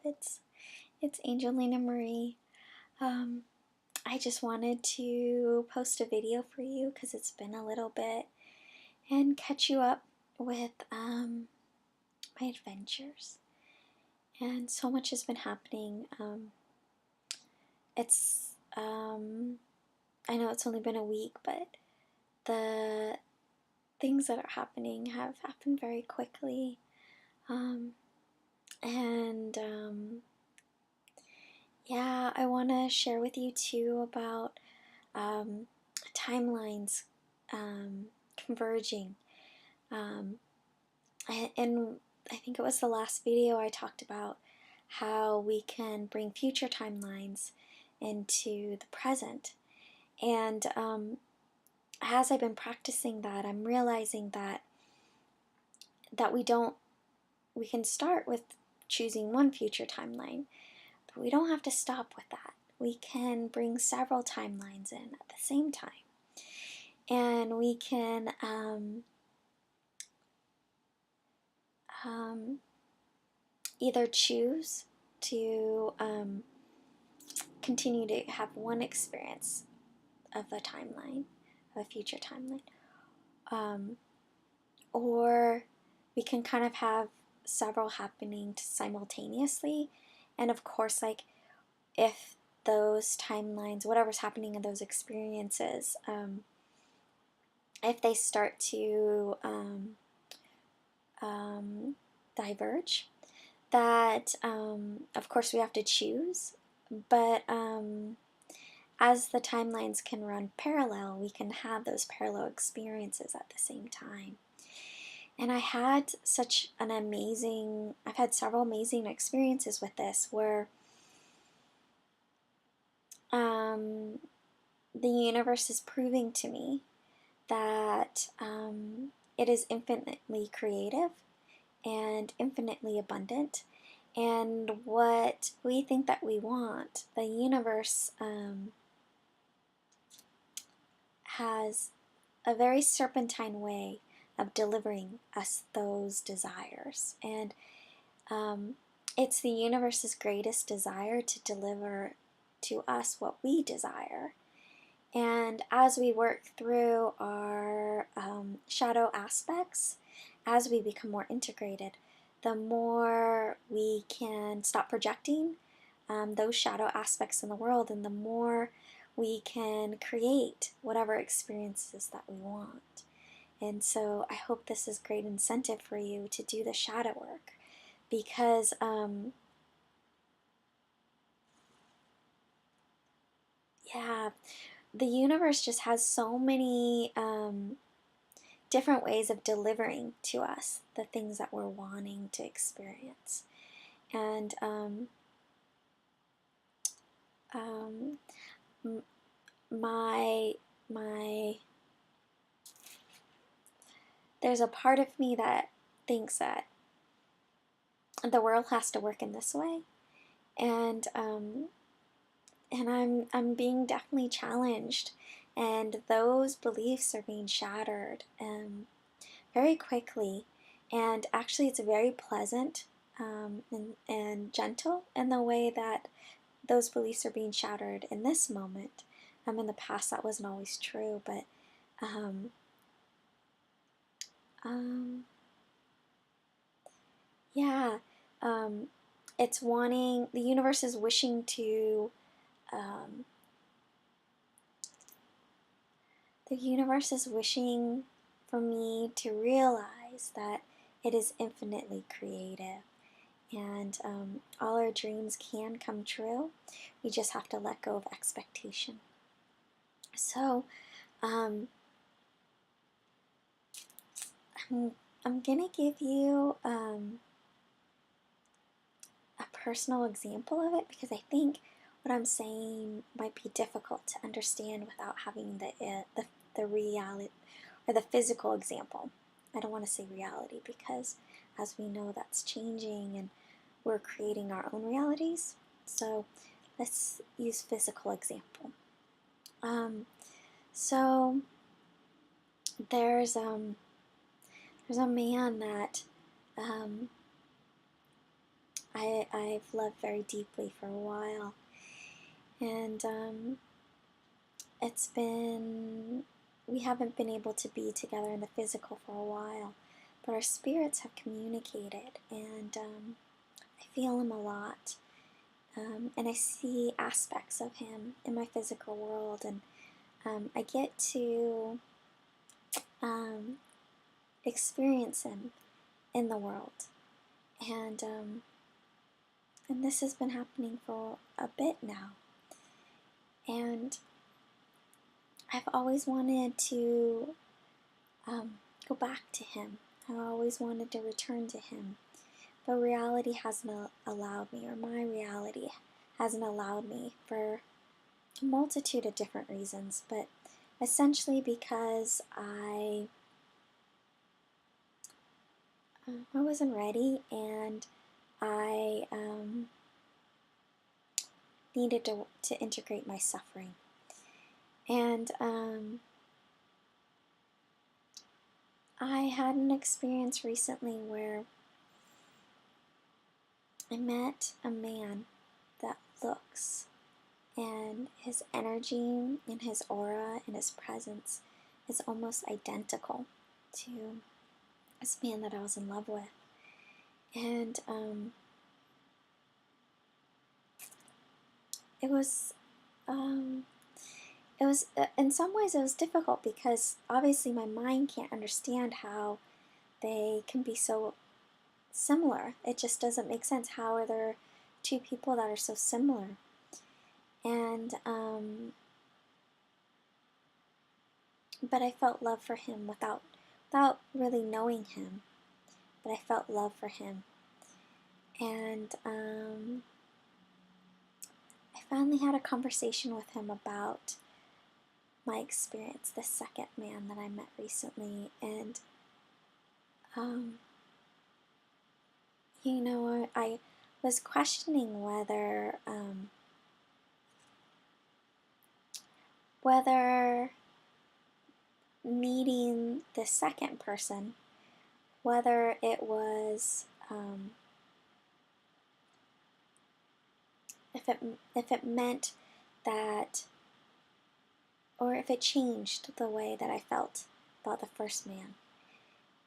It's Angelina Marie. I just wanted to post a video for you because it's been a little bit and catch you up with my adventures. And so much has been happening. I know it's only been a week, but the things that are happening have happened very quickly. Yeah, I want to share with you too about timelines converging. And I think it was the last video I talked about how we can bring future timelines into the present. And as I've been practicing that, I'm realizing that we can start with choosing one future timeline, but we don't have to stop with that. We can bring several timelines in at the same time. And we can either choose to continue to have one experience of a timeline, of a future timeline, or we can kind of have several happening simultaneously. And of course, like, if those timelines, whatever's happening in those experiences, if they start to diverge, that of course we have to choose. But as the timelines can run parallel, we can have those parallel experiences at the same time. And I've had several amazing experiences with this, where the universe is proving to me that it is infinitely creative and infinitely abundant. And what we think that we want, the universe has a very serpentine way of delivering us those desires. And it's the universe's greatest desire to deliver to us what we desire. And as we work through our shadow aspects, as we become more integrated, the more we can stop projecting those shadow aspects in the world, and the more we can create whatever experiences that we want. And so I hope this is great incentive for you to do the shadow work, because yeah, the universe just has so many different ways of delivering to us the things that we're wanting to experience. And there's a part of me that thinks that the world has to work in this way, and I'm being definitely challenged, and those beliefs are being shattered very quickly. And actually, it's very pleasant and gentle in the way that those beliefs are being shattered in this moment. In the past, that wasn't always true, but yeah, it's wanting, the universe is wishing to, the universe is wishing for me to realize that it is infinitely creative, and all our dreams can come true. We just have to let go of expectation. So I'm gonna give you a personal example of it, because I think what I'm saying might be difficult to understand without having the reality or the physical example. I don't want to say reality, because as we know, that's changing and we're creating our own realities. So let's use physical example. So there's a man that I've loved very deeply for a while. And we haven't been able to be together in the physical for a while, but our spirits have communicated, and I feel him a lot. And I see aspects of him in my physical world, and I get to experience him in the world. And this has been happening for a bit now. And I've always wanted to go back to him. I've always wanted to return to him. But reality hasn't allowed me, or my reality hasn't allowed me, for a multitude of different reasons. But essentially because I wasn't ready, and I needed to integrate my suffering. And I had an experience recently where I met a man that looks, and his energy and his aura and his presence is almost identical to this man that I was in love with. And it was in some ways it was difficult, because obviously my mind can't understand how they can be so similar. It just doesn't make sense. How are there two people that are so similar? And but I felt love for him without really knowing him. But I felt love for him. And I finally had a conversation with him about my experience, the second man that I met recently. And I was questioning whether meeting the second person, whether it was if it meant that, or if it changed the way that I felt about the first man.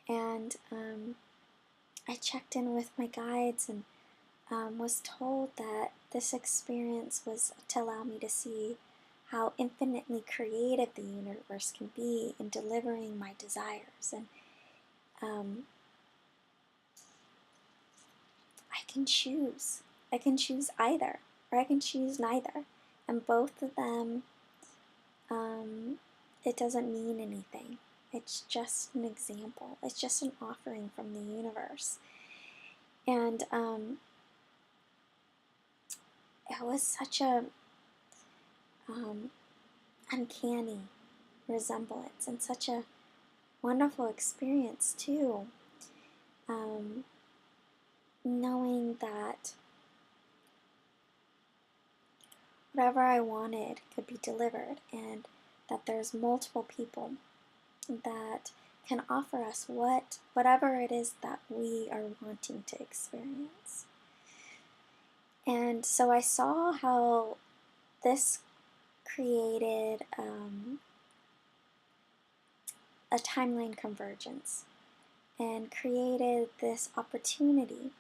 And I checked in with my guides, and was told that this experience was to allow me to see how infinitely creative the universe can be in delivering my desires. And I can choose. I can choose either, or I can choose neither. And both of them, it doesn't mean anything. It's just an example. It's just an offering from the universe. And it was such a uncanny resemblance, and such a wonderful experience too. Knowing that whatever I wanted could be delivered, and that there's multiple people that can offer us whatever it is that we are wanting to experience. And so I saw how this created a timeline convergence, and created this opportunity.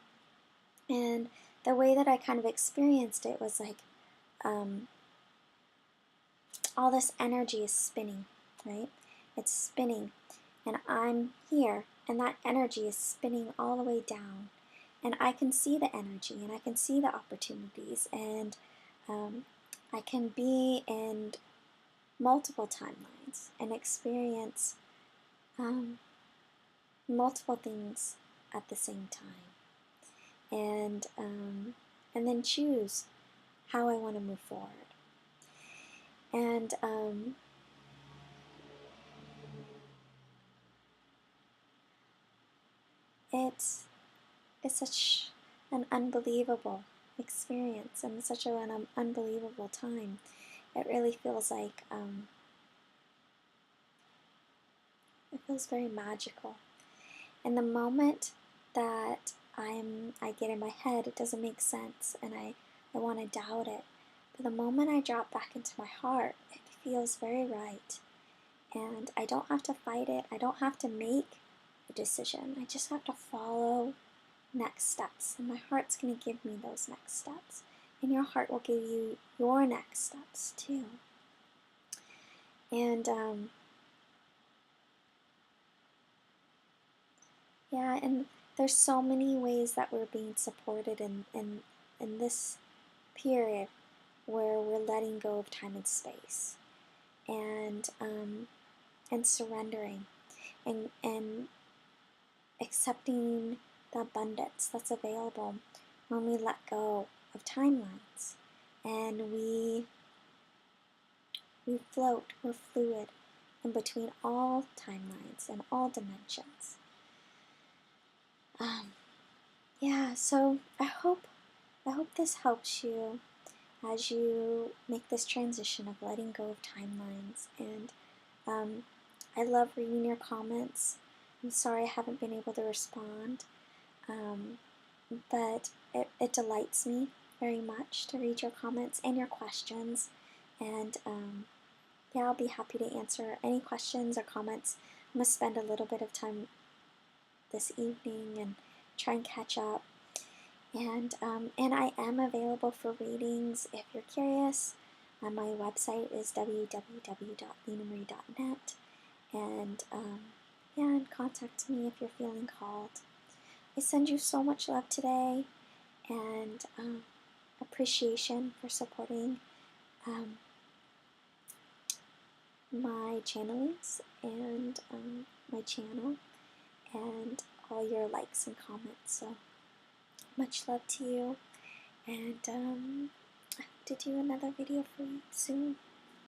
And the way that I kind of experienced it was like all this energy is spinning, right? It's spinning, and I'm here, and that energy is spinning all the way down. And I can see the energy, and I can see the opportunities, and I can be in multiple timelines and experience multiple things at the same time, and then choose how I want to move forward. And it's such an unbelievable experience, and such an unbelievable time. It really feels like it feels very magical. And the moment that I get in my head, it doesn't make sense, and I want to doubt it. But the moment I drop back into my heart, it feels very right. And I don't have to fight it. I don't have to make a decision. I just have to follow next steps. And my heart's going to give me those next steps. And your heart will give you your next steps too. And yeah, and there's so many ways that we're being supported in this period where we're letting go of time and space, and surrendering, and accepting the abundance that's available when we let go of timelines, and we float, we're fluid in between all timelines and all dimensions. Yeah, so I hope this helps you as you make this transition of letting go of timelines. And I love reading your comments. I'm sorry I haven't been able to respond, but it delights me very much to read your comments and your questions. And yeah, I'll be happy to answer any questions or comments. I'm going to spend a little bit of time this evening and try and catch up. And I am available for readings if you're curious. My website is www.linamarie.net, and yeah, and contact me if you're feeling called. I send you so much love today, and appreciation for supporting my channelings and my channel, and all your likes and comments. So much love to you, and I hope to do another video for you soon.